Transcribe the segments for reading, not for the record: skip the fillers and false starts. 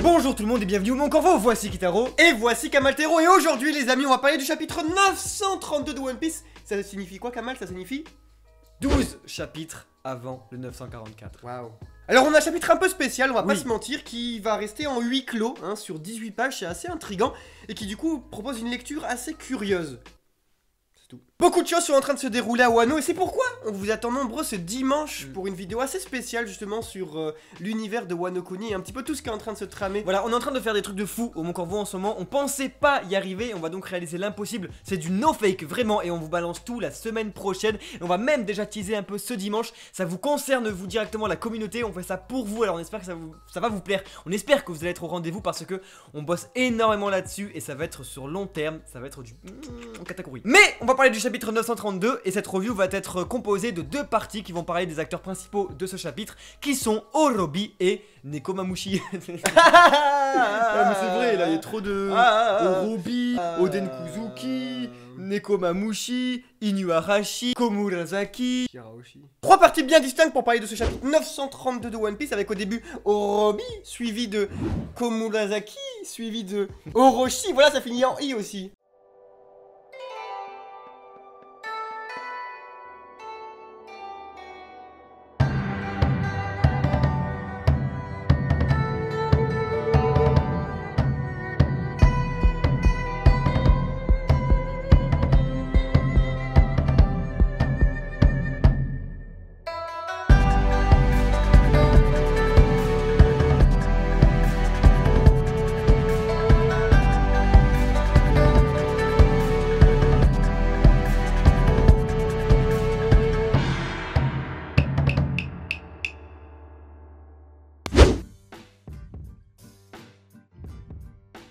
Bonjour tout le monde et bienvenue au Mon Corvo, voici Kitaro et voici Kamaltero. Et aujourd'hui les amis on va parler du chapitre 932 de One Piece. Ça signifie quoi Kamal? Ça signifie 12 chapitres avant le 944. Waouh. Alors on a un chapitre un peu spécial, on va pas se mentir, qui va rester en huis clos sur 18 pages, c'est assez intriguant et qui du coup propose une lecture assez curieuse. Beaucoup de choses sont en train de se dérouler à Wano et c'est pourquoi on vous attend nombreux ce dimanche pour une vidéo assez spéciale justement sur l'univers de Wano Kuni et un petit peu tout ce qui est en train de se tramer. Voilà, on est en train de faire des trucs de fou au Mon Corvo en ce moment, on pensait pas y arriver, on va donc réaliser l'impossible, c'est du no fake vraiment et on vous balance tout la semaine prochaine et on va même déjà teaser un peu ce dimanche, ça vous concerne vous directement la communauté, on fait ça pour vous alors on espère que ça va vous plaire, on espère que vous allez être au rendez-vous parce que on bosse énormément là-dessus et ça va être sur long terme, ça va être du catégorie. Mais on va parler du chapitre 932 et cette review va être composée de deux parties qui vont parler des acteurs principaux de ce chapitre qui sont Orobi et Nekomamushi. Ah mais c'est vrai là il y a trop de Orobi, Oden Kuzuki, Nekomamushi, Inuarashi, Komurasaki, Shirahoshi. Trois parties bien distinctes pour parler de ce chapitre 932 de One Piece avec au début Orobi suivi de Komurasaki suivi de Orochi. Voilà ça finit en I aussi.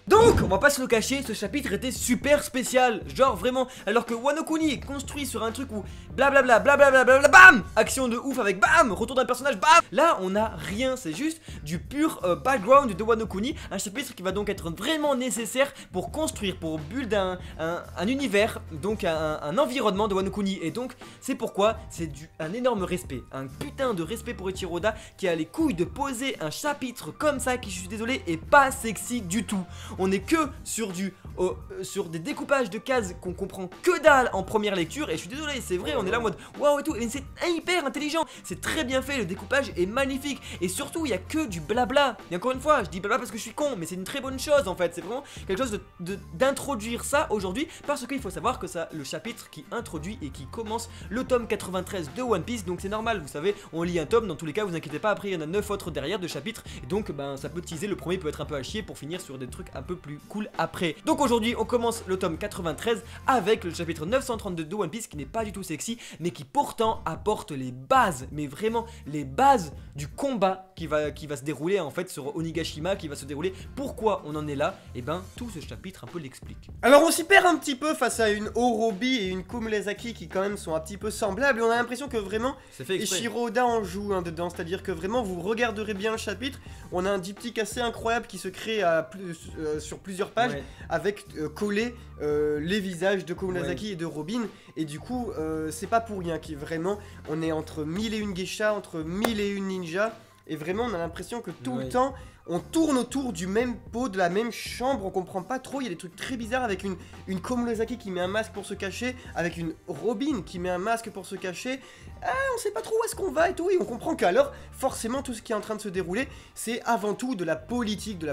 Donc, on va pas se le cacher, ce chapitre était super spécial, genre vraiment, alors que Wano Kuni est construit sur un truc où blablabla, blablabla, bam, action de ouf avec bam, retour d'un personnage, bam. Là, on a rien, c'est juste du pur background de Wano Kuni, un chapitre qui va donc être vraiment nécessaire pour construire, pour build un univers, donc un environnement de Wano Kuni. Et donc, c'est pourquoi c'est un énorme respect, un putain de respect pour Eiichiro Oda qui a les couilles de poser un chapitre comme ça qui, je suis désolé, est pas sexy du tout. On est que sur des découpages de cases qu'on comprend que dalle en première lecture et je suis désolé, c'est vrai, on est là en mode waouh et tout, et c'est hyper intelligent, c'est très bien fait, le découpage est magnifique et surtout il y a que du blabla. Et encore une fois, je dis blabla parce que je suis con, mais c'est une très bonne chose en fait, c'est vraiment quelque chose d'introduire ça aujourd'hui parce qu'il faut savoir que ça, le chapitre qui introduit et qui commence le tome 93 de One Piece, donc c'est normal, vous savez, on lit un tome, dans tous les cas vous inquiétez pas, après il y en a 9 autres derrière de chapitres et donc ben ça peut teaser, le premier peut être un peu à chier pour finir sur des trucs un peu plus cool après. Donc aujourd'hui on commence le tome 93 avec le chapitre 932 de One Piece qui n'est pas du tout sexy mais qui pourtant apporte les bases, mais vraiment les bases du combat qui va se dérouler en fait sur Onigashima, qui va se dérouler. Pourquoi on en est là? Et ben tout ce chapitre un peu l'explique. Alors on s'y perd un petit peu face à une Orobi et une Komurasaki qui quand même sont un petit peu semblables et on a l'impression que vraiment Eiichiro Oda en joue dedans, c'est-à-dire que vraiment vous regarderez bien le chapitre, on a un diptyque assez incroyable qui se crée sur plusieurs pages avec collé les visages de Komurasaki et de Robin et du coup c'est pas pour rien qui vraiment on est entre 1001 geishas, entre 1001 ninjas et vraiment on a l'impression que tout le temps on tourne autour du même pot, de la même chambre, on comprend pas trop, il y a des trucs très bizarres avec une Komurasaki qui met un masque pour se cacher, avec une Robin qui met un masque pour se cacher, on sait pas trop où est-ce qu'on va et tout, et on comprend qu'alors, forcément tout ce qui est en train de se dérouler, c'est avant tout de la politique,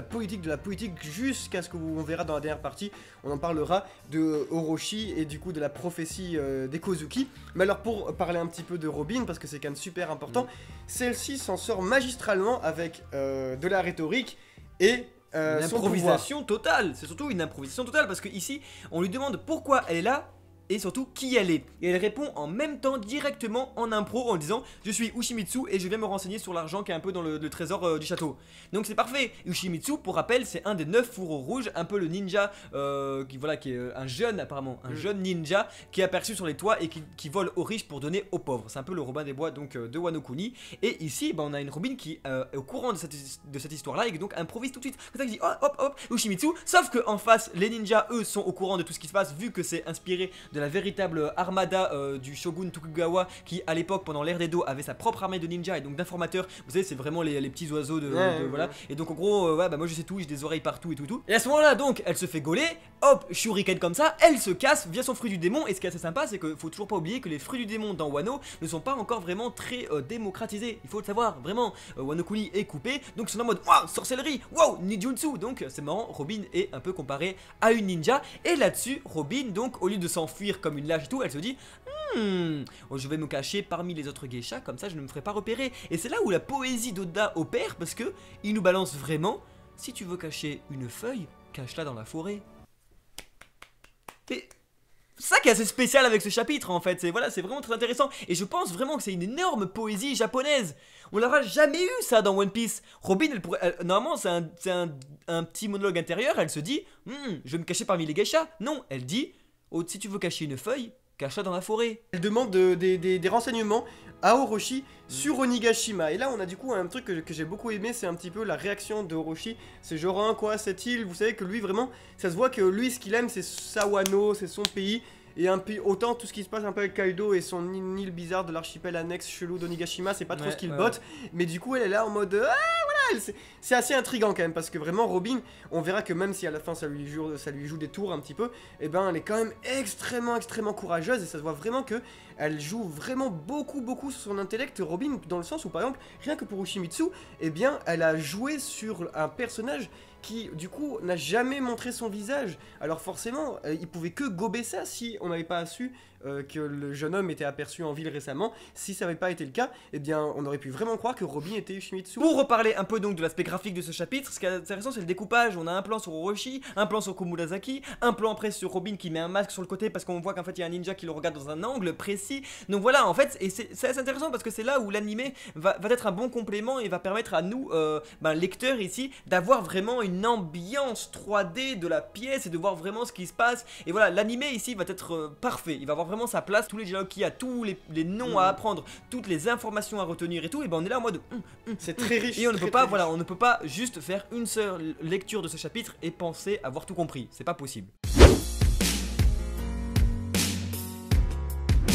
jusqu'à ce que on verra dans la dernière partie, on en parlera de Orochi et du coup de la prophétie des Kozuki, mais alors pour parler un petit peu de Robin, parce que c'est quand même super important, celle-ci s'en sort magistralement avec de la rhétorique et une improvisation totale. C'est surtout une improvisation totale parce que ici on lui demande pourquoi elle est là et surtout qui elle est. Et elle répond en même temps directement en impro en disant je suis Ushimitsu et je viens me renseigner sur l'argent qui est un peu dans le trésor du château. Donc c'est parfait. Ushimitsu, pour rappel, c'est un des 9 fourreaux rouges, un peu le ninja qui est un jeune apparemment, un jeune ninja qui est aperçu sur les toits et qui vole aux riches pour donner aux pauvres. C'est un peu le Robin des Bois donc de Wano Kuni. Et ici on a une Robin qui est au courant de cette histoire là et qui donc improvise tout de suite. Comme ça qui dit hop hop Ushimitsu. Sauf que en face les ninjas eux sont au courant de tout ce qui se passe vu que c'est inspiré de de la véritable armada du shogun Tokugawa, qui à l'époque pendant l'ère d'Edo avait sa propre armée de ninjas et donc d'informateurs. Vous savez, c'est vraiment les petits oiseaux voilà. Et donc en gros, ouais, bah moi je sais tout, j'ai des oreilles partout et tout. Et à ce moment-là, donc, elle se fait gauler, hop, shuriken comme ça, elle se casse via son fruit du démon. Et ce qui est assez sympa, c'est qu'il faut toujours pas oublier que les fruits du démon dans Wano ne sont pas encore vraiment très démocratisés. Il faut le savoir, vraiment. Wano Kuni est coupé, donc ils sont en mode waouh, sorcellerie, waouh, ninjutsu. Donc c'est marrant, Robin est un peu comparée à une ninja. Et là-dessus, Robin, donc, au lieu de s'enfuir comme une lâche et tout, elle se dit je vais me cacher parmi les autres geishas, comme ça je ne me ferai pas repérer. Et c'est là où la poésie d'Oda opère, parce que il nous balance vraiment: si tu veux cacher une feuille, cache-la dans la forêt. Et c'est ça qui est assez spécial avec ce chapitre en fait, c'est voilà, c'est vraiment très intéressant. Et je pense vraiment que c'est une énorme poésie japonaise. On n'aura jamais eu ça dans One Piece. Robin, normalement c'est un petit monologue intérieur, elle se dit je vais me cacher parmi les geishas. Non, elle dit si tu veux cacher une feuille, cache-la dans la forêt. Elle demande des renseignements à Orochi sur Onigashima. Et là on a du coup un truc que j'ai beaucoup aimé, c'est un petit peu la réaction de Orochi. C'est genre quoi, cette île, vous savez que lui vraiment, ça se voit que lui ce qu'il aime c'est Sawano, c'est son pays. Et autant tout ce qui se passe un peu avec Kaido et son île bizarre de l'archipel annexe chelou d'Onigashima, c'est pas trop ce qu'il botte. Mais du coup elle est là en mode voilà, c'est assez intriguant quand même, parce que vraiment Robin, on verra que même si à la fin ça lui joue des tours un petit peu, et ben elle est quand même extrêmement courageuse, et ça se voit vraiment que elle joue vraiment beaucoup sur son intellect, Robin, dans le sens où par exemple rien que pour Ushimitsu, et bien elle a joué sur un personnage qui du coup n'a jamais montré son visage. Alors forcément il pouvait que gober ça si on n'avait pas su que le jeune homme était aperçu en ville récemment. Si ça n'avait pas été le cas, eh bien on aurait pu vraiment croire que Robin était Ushimitsu. Pour reparler un peu donc de l'aspect graphique de ce chapitre, ce qui est intéressant c'est le découpage. On a un plan sur Orochi, un plan sur Komurasaki, un plan après sur Robin qui met un masque sur le côté parce qu'on voit qu'en fait il y a un ninja qui le regarde dans un angle précis. Donc voilà, en fait, et c'est assez intéressant parce que c'est là où l'animé va être un bon complément et va permettre à nous, lecteurs ici, d'avoir vraiment une ambiance 3D de la pièce et de voir vraiment ce qui se passe. Et voilà, l'animé ici va être parfait, il va avoir vraiment sa place, tous les dialogues qu'il y a, tous les noms à apprendre, toutes les informations à retenir et tout, et ben on est là en mode c'est très riche. Et on ne peut pas, voilà, on ne peut pas juste faire une seule lecture de ce chapitre et penser avoir tout compris, c'est pas possible.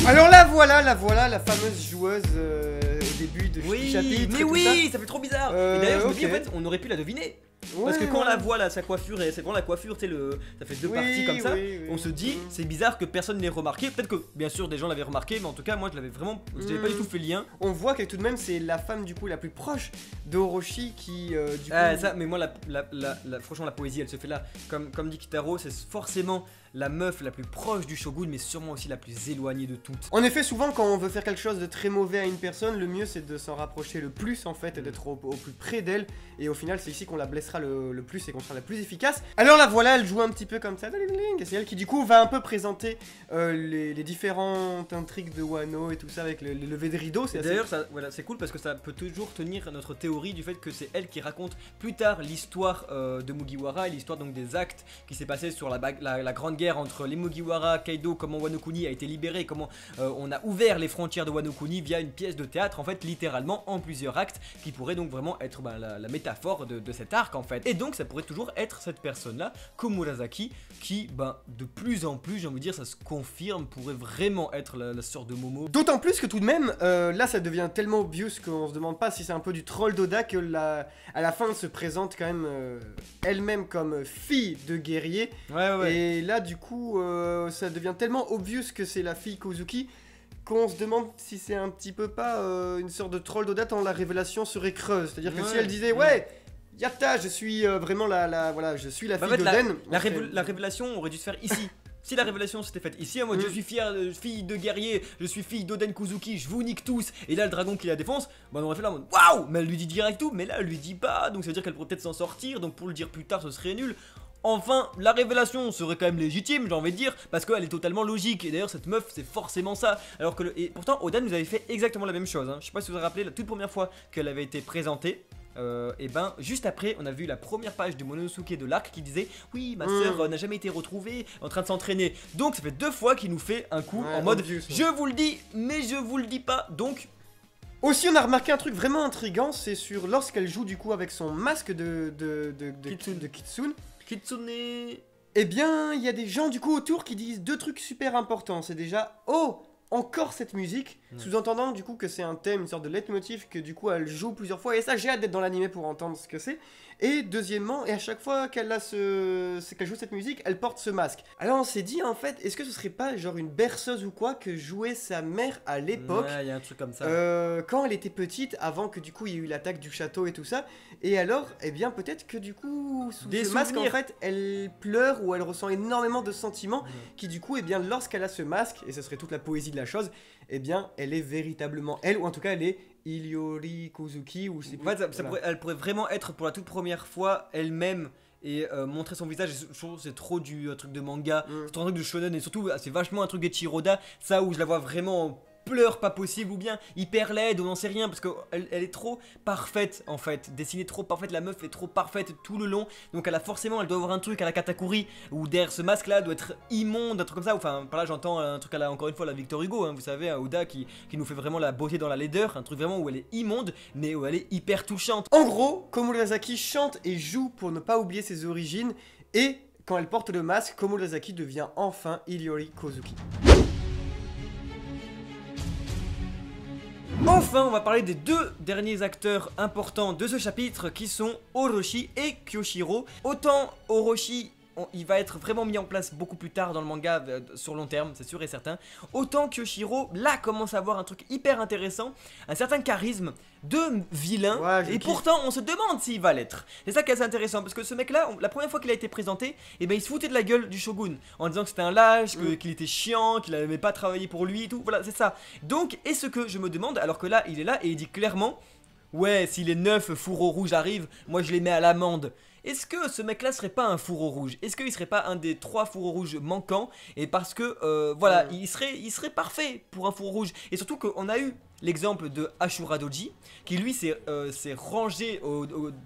Alors la voilà la fameuse joueuse au début du chapitre. Mais oui, ça fait trop bizarre. Et d'ailleurs je me dis en fait on aurait pu la deviner. Parce que quand on la voit là, sa coifure, et c'est vraiment la coiffure, tu sais, ça fait deux parties comme ça, on se dit, c'est bizarre que personne n'ait remarqué. Peut-être que, bien sûr, des gens l'avaient remarqué, mais en tout cas, moi je l'avais vraiment, je n'avais pas du tout fait le lien. On voit que tout de même, c'est la femme du coup la plus proche d'Orochi qui, du coup. Ça, mais moi, franchement, la poésie, elle se fait là. Comme dit Kitaro, c'est forcément la meuf la plus proche du shogun, mais sûrement aussi la plus éloignée de toutes. En effet, souvent, quand on veut faire quelque chose de très mauvais à une personne, le mieux c'est de s'en rapprocher le plus en fait, et d'être au plus près d'elle. Et au final, c'est ici qu'on la blessera le plus et qu'on sera la plus efficace. Alors la voilà, elle joue un petit peu comme ça, et c'est elle qui du coup va un peu présenter les différentes intrigues de Wano et tout ça avec les levées de rideau. D'ailleurs, voilà, c'est cool parce que ça peut toujours tenir notre théorie du fait que c'est elle qui raconte plus tard l'histoire de Mugiwara et l'histoire donc des actes qui s'est passé sur la grande guerre entre les Mugiwara, Kaido, comment Wano Kuni a été libéré, comment on a ouvert les frontières de Wano Kuni via une pièce de théâtre en fait, littéralement en plusieurs actes qui pourrait donc vraiment être la métaphore de cet arc en fait. Et donc ça pourrait toujours être cette personne là, Komurasaki, qui de plus en plus, j'ai envie de dire, ça se confirme, pourrait vraiment être la sœur de Momo. D'autant plus que tout de même, là ça devient tellement obvious qu'on se demande pas si c'est un peu du troll d'Oda que à la fin elle se présente quand même elle-même comme fille de guerrier. Ouais. Et là du coup ça devient tellement obvious que c'est la fille Kozuki qu'on se demande si c'est un petit peu pas une sorte de troll d'Oda tant la révélation serait creuse. C'est-à-dire que si elle disait Yatta, je suis vraiment voilà, je suis la fille d'Oden. La révélation aurait dû se faire ici. Si la révélation s'était faite ici, en mode je suis fille de guerrier, je suis fille d'Oden Kozuki, je vous nique tous, et là le dragon qui la défonce, on aurait fait là en mode waouh, mais elle lui dit direct tout, mais là elle lui dit pas, donc ça veut dire qu'elle pourrait peut-être s'en sortir, donc pour le dire plus tard ce serait nul. Enfin, la révélation serait quand même légitime, j'ai envie de dire, parce qu'elle est totalement logique. Et d'ailleurs, cette meuf, c'est forcément ça. Alors que et pourtant, Oda nous avait fait exactement la même chose. Hein. Je sais pas si vous vous rappelez, la toute première fois qu'elle avait été présentée. Et juste après, on a vu la première page de Monosuke de l'arc qui disait oui, ma soeur n'a jamais été retrouvée en train de s'entraîner. Donc, ça fait 2 fois qu'il nous fait un coup en mode je vous le dis, mais je vous le dis pas. Donc. Aussi, on a remarqué un truc vraiment intriguant, c'est sur lorsqu'elle joue du coup avec son masque de Kitsune. Kitsune. Eh bien, il y a des gens du coup autour qui disent deux trucs super importants. C'est déjà, oh, encore cette musique, sous-entendant du coup que c'est un thème, une sorte de leitmotiv que du coup elle joue plusieurs fois. Et ça, j'ai hâte d'être dans l'animé pour entendre ce que c'est. Et deuxièmement, et à chaque fois qu'elle qu'elle joue cette musique, elle porte ce masque. Alors on s'est dit en fait, est-ce que ce serait pas genre une berceuse ou quoi que jouait sa mère à l'époque, Ouais, il y a un truc comme ça. quand elle était petite, avant que du coup il y ait eu l'attaque du château et tout ça. Et alors, eh bien peut-être que du coup, sous Des ce masque en souvenirs. fait, elle pleure ou elle ressent énormément de sentiments qui du coup, eh bien lorsqu'elle a ce masque, et ce serait toute la poésie de la chose, eh bien elle est véritablement elle, ou en tout cas elle est Iliori Kozuki, ou c'est En fait, voilà. elle pourrait vraiment être pour la toute première fois elle-même et montrer son visage. Je trouve que c'est trop du truc de manga, c'est trop un truc de shonen et surtout c'est vachement un truc d'Echiroda. Ça où je la vois vraiment en pleurs pas possible ou bien hyper laide ou on n'en sait rien parce qu'elle elle est trop parfaite en fait, dessinée trop parfaite, la meuf est trop parfaite tout le long, donc elle a forcément, elle doit avoir un truc à la Katakuri ou derrière ce masque là doit être immonde, un truc comme ça, enfin par là j'entends un truc à la, encore une fois la Victor Hugo, hein, vous savez, Oda qui nous fait vraiment la beauté dans la laideur, un truc vraiment où elle est immonde mais où elle est hyper touchante. En gros, Komurasaki chante et joue pour ne pas oublier ses origines, et quand elle porte le masque, Komurasaki devient enfin Iliori Kozuki. Enfin, on va parler des deux derniers acteurs importants de ce chapitre qui sont Orochi et Kyoshiro. Autant Orochi, il va être vraiment mis en place beaucoup plus tard dans le manga sur long terme, c'est sûr et certain. Autant Kyoshiro, là, commence à avoir un truc hyper intéressant, un certain charisme de vilain, Ouais, je et kiffe. pourtant on se demande s'il va l'être. C'est ça qui est assez intéressant, parce que ce mec là, la première fois qu'il a été présenté, eh ben, il se foutait de la gueule du shogun, en disant que c'était un lâche, qu'il était chiant, qu'il n'aimait pas travailler pour lui et tout, voilà c'est ça. Donc, et ce que je me demande, alors que là il est là et il dit clairement, ouais si les 9 fourreaux rouges arrivent, moi je les mets à l'amende. Est-ce que ce mec là serait pas un fourreau rouge? Est-ce qu'il serait pas un des 3 fourreaux rouges manquants? Et parce que voilà, il serait parfait pour un fourreau rouge. Et surtout qu'on a eu l'exemple de Ashura Doji qui lui s'est rangé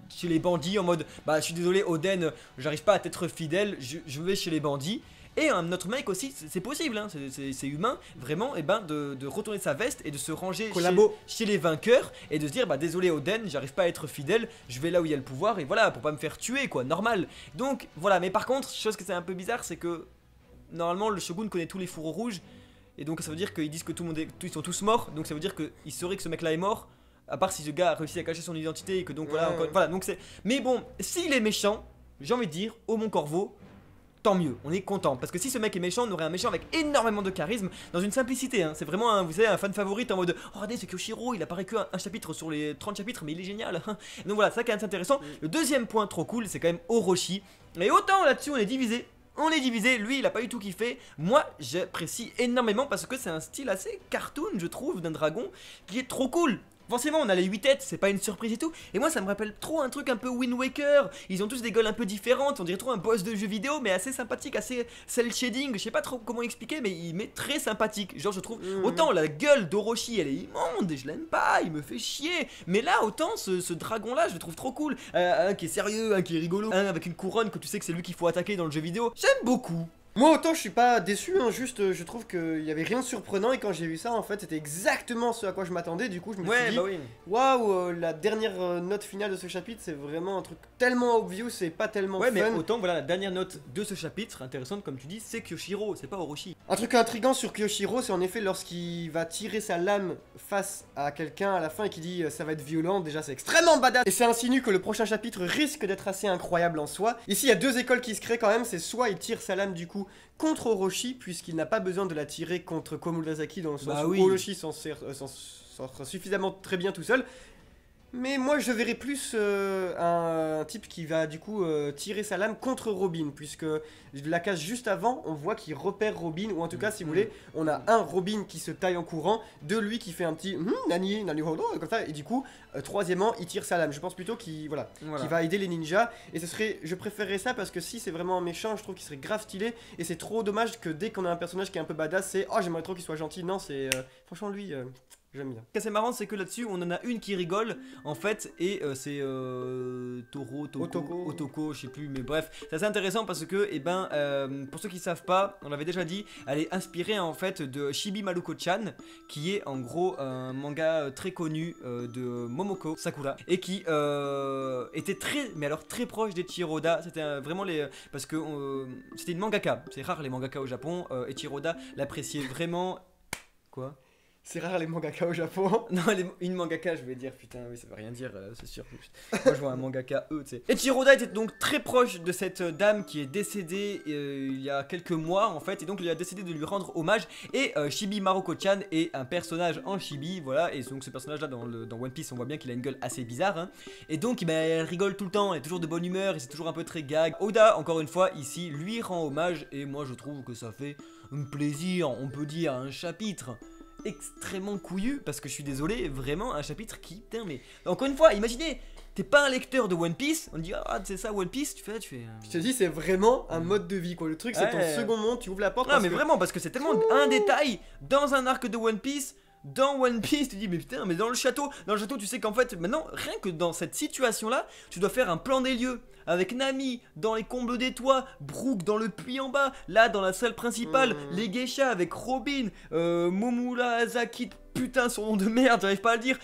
chez les bandits en mode bah je suis désolé Oden, j'arrive pas à t'être fidèle, je vais chez les bandits. Et un autre mec aussi, c'est possible, hein, c'est humain, vraiment, et ben de retourner sa veste et de se ranger chez les vainqueurs et de se dire bah désolé Oden, j'arrive pas à être fidèle, je vais là où il y a le pouvoir et voilà, pour pas me faire tuer quoi, normal. Donc voilà, mais par contre, chose que c'est un peu bizarre, c'est que normalement le shogun connaît tous les fourreaux rouges et donc ça veut dire qu'ils disent que tout le monde ils sont tous morts, donc ça veut dire qu'il saurait que ce mec là est mort. À part si ce gars a réussi à cacher son identité et que donc voilà, encore, voilà, donc c'est. Mais bon, s'il est méchant, j'ai envie de dire, oh mon corbeau, tant mieux, on est content. Parce que si ce mec est méchant, on aurait un méchant avec énormément de charisme, dans une simplicité. Hein. C'est vraiment, un, vous savez, un fan favorite en mode oh, regardez, c'est Kyoshiro, il apparaît que un chapitre sur les 30 chapitres, mais il est génial. Donc voilà, ça qui est intéressant. Le deuxième point trop cool, c'est quand même Orochi. Et autant là-dessus, on est divisé. On est divisé, lui il a pas du tout kiffé. Moi j'apprécie énormément parce que c'est un style assez cartoon, je trouve, d'un dragon qui est trop cool. Forcément on a les 8 têtes, c'est pas une surprise et tout. Et moi ça me rappelle trop un truc un peu Wind Waker. Ils ont tous des gueules un peu différentes, on dirait trop un boss de jeu vidéo, mais assez sympathique, assez cel shading. Je sais pas trop comment expliquer, mais il est très sympathique. Genre je trouve, autant la gueule d'Orochi elle est immonde et je l'aime pas, il me fait chier. Mais là autant ce dragon là je le trouve trop cool. Un qui est sérieux, un qui est rigolo, un avec une couronne que tu sais que c'est lui qu'il faut attaquer dans le jeu vidéo. J'aime beaucoup. Moi autant je suis pas déçu, hein, juste je trouve qu'il y avait rien de surprenant et quand j'ai vu ça en fait c'était exactement ce à quoi je m'attendais, du coup je me suis dit bah oui. waouh, la dernière note finale de ce chapitre c'est vraiment un truc tellement obvious et pas tellement Ouais, fun. mais autant voilà la dernière note de ce chapitre intéressante comme tu dis, c'est Kyoshiro, c'est pas Orochi. Un truc intriguant sur Kyoshiro, c'est en effet lorsqu'il va tirer sa lame face à quelqu'un à la fin et qu'il dit ça va être violent, déjà c'est extrêmement badass. Et ça insinue que le prochain chapitre risque d'être assez incroyable en soi. Ici il y a deux écoles qui se créent quand même, c'est soit il tire sa lame du coup contre Orochi, puisqu'il n'a pas besoin de la tirer contre Komurasaki dans le sens où Orochi s'en sort suffisamment très bien tout seul. Mais moi je verrais plus un type qui va du coup tirer sa lame contre Robin, puisque la case juste avant on voit qu'il repère Robin, ou en tout cas si vous voulez on a un Robin qui se taille en courant, de lui qui fait un petit nani hodo comme ça, et du coup troisièmement il tire sa lame. Je pense plutôt qu'il qui va aider les ninjas, et ce serait, je préférerais ça parce que si c'est vraiment un méchant je trouve qu'il serait grave stylé, et c'est trop dommage que dès qu'on a un personnage qui est un peu badass c'est oh j'aimerais trop qu'il soit gentil. Non, c'est franchement lui J'aime bien. Ce qui est assez marrant, c'est que là-dessus, on en a une qui rigole, en fait, et c'est Otoko, je sais plus, mais bref, c'est assez intéressant parce que, pour ceux qui savent pas, on l'avait déjà dit, elle est inspirée en fait de Chibi Maruko-chan, qui est en gros un manga très connu de Momoko Sakura, et qui était très proche d'Eiichiro Oda. C'était vraiment parce que c'était une mangaka, c'est rare les mangaka au Japon, Eiichiro Oda l'appréciait vraiment. Quoi? C'est rare les mangaka au Japon. Non, une mangaka, je vais dire, putain, oui, ça veut rien dire, c'est sûr. Moi, je vois un mangaka, tu sais. Eiichiro Oda était donc très proche de cette dame qui est décédée il y a quelques mois, en fait, et donc il a décidé de lui rendre hommage. Et Chibi Maruko-chan est un personnage en chibi, voilà, et donc ce personnage-là, dans One Piece, on voit bien qu'il a une gueule assez bizarre, hein. Et donc, elle rigole tout le temps, elle est toujours de bonne humeur, et c'est toujours un peu très gag. Oda, encore une fois, ici, lui rend hommage, et moi, je trouve que ça fait un plaisir, on peut dire, un chapitre extrêmement couillu, parce que je suis désolé, vraiment un chapitre qui, putain, mais encore une fois, imaginez, t'es pas un lecteur de One Piece, on dit ah c'est ça One Piece, tu fais je te dis, c'est vraiment un mode de vie quoi, le truc c'est ton second monde, tu ouvres la porte. Non mais vraiment, parce que c'est tellement un détail dans un arc de One Piece. Dans One Piece, tu dis mais putain, mais dans le château, tu sais qu'en fait maintenant, rien que dans cette situation là, tu dois faire un plan des lieux avec Nami dans les combles des toits, Brook dans le puits en bas, là dans la salle principale, les geishas avec Robin, Momura Azaki, putain son nom de merde, j'arrive pas à le dire,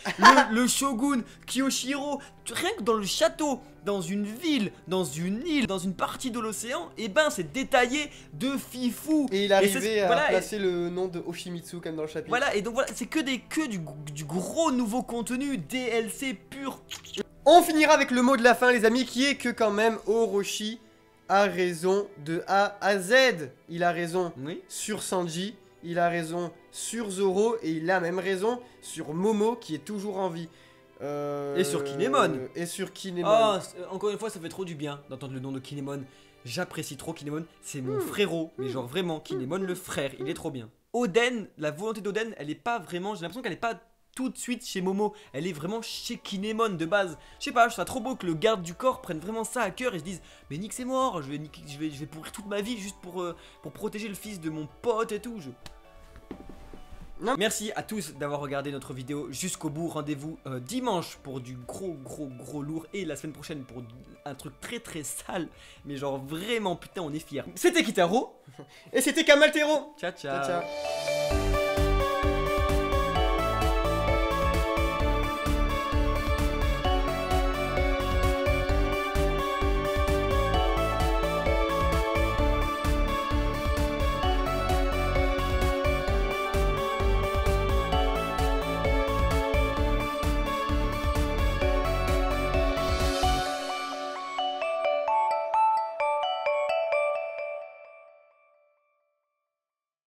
le shogun, Kyoshiro, rien que dans le château, dans une ville, dans une île, dans une partie de l'océan, et c'est détaillé de fifou. Et il arrivait à placer le nom de Oshimitsu comme dans le chapitre. Voilà, et donc voilà, c'est que du gros nouveau contenu, DLC pur. On finira avec le mot de la fin les amis, qui est que quand même Orochi a raison de A à Z. Il a raison sur Sanji, il a raison sur Zoro, et il a même raison sur Momo qui est toujours en vie. Et sur Kinemon. Oh, encore une fois, ça fait trop du bien d'entendre le nom de Kinemon. J'apprécie trop Kinemon, c'est mon frérot, mais genre vraiment, Kinemon le frère, il est trop bien. Oden, la volonté d'Oden, elle est pas vraiment, j'ai l'impression qu'elle est pas tout de suite chez Momo, elle est vraiment chez Kinemon de base. Je sais pas, je trouve ça trop beau que le garde du corps prenne vraiment ça à cœur et se dise mais Nick c'est mort, je vais pourrir toute ma vie juste pour protéger le fils de mon pote et tout. Non. Merci à tous d'avoir regardé notre vidéo jusqu'au bout. Rendez-vous dimanche pour du gros lourd, et la semaine prochaine pour un truc très sale, mais genre vraiment putain on est fiers. C'était Kitaro et c'était Kamaltero. Ciao.